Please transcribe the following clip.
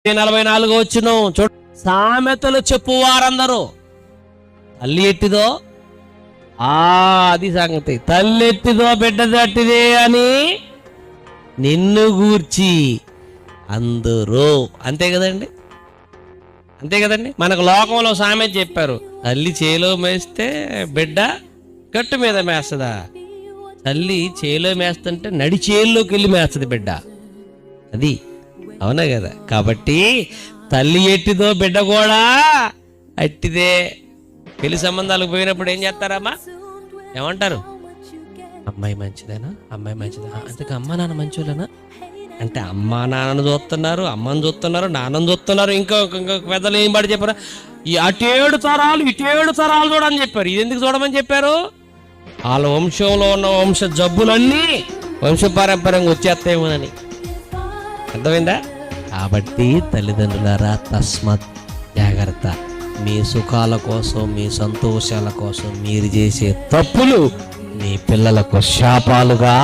44 వచ్చును చూడ, సామెతలు చెప్పు వారందరూ తల్లి ఎట్టిదో అది సంగతి, తల్లి ఎట్టిదో బిడ్డ తట్టిదే అని నిన్ను గూర్చి అందరూ. అంతే కదండి, అంతే కదండి. మనకు లోకంలో సామెత చెప్పారు, తల్లి చేలో మేస్తే బిడ్డ గట్టు మీద మేస్తుందా? తల్లి చేలో మేస్తుంటే నడి చేల్లోకి వెళ్ళి మేస్తుంది బిడ్డ, అది అవునా కదా. కాబట్టి తల్లి ఎట్టిదో బిడ్డ కూడా అట్టిదే. పెళ్లి సంబంధాలకు పోయినప్పుడు ఏం చేస్తారమ్మా, ఏమంటారు? అమ్మాయి మంచిదేనా, అమ్మాయి మంచిదేనా, అంతకు అమ్మా నాన్న మంచోళ్ళనా అంటే అమ్మా నాన్నను చూస్తున్నారు, అమ్మని చూస్తున్నారు, నాన్నని చూస్తున్నారు. ఇంకొక పెద్దలు ఏం పడి చెప్పారు, ఈ అటేడు తరాలు ఇటేడు తరాలు చూడని చెప్పారు. ఇది ఎందుకు చూడమని చెప్పారు? వాళ్ళ వంశంలో ఉన్న వంశ జబ్బులన్నీ వంశపారంపర్యంగా వచ్చేస్తాయేమోనని. అర్థమైందా? కాబట్టి తల్లిదండ్రులారా, తస్మత్ జాగ్రత్త. మీ సుఖాల కోసం, మీ సంతోషాల కోసం మీరు చేసే తప్పులు మీ పిల్లలకు శాపాలుగా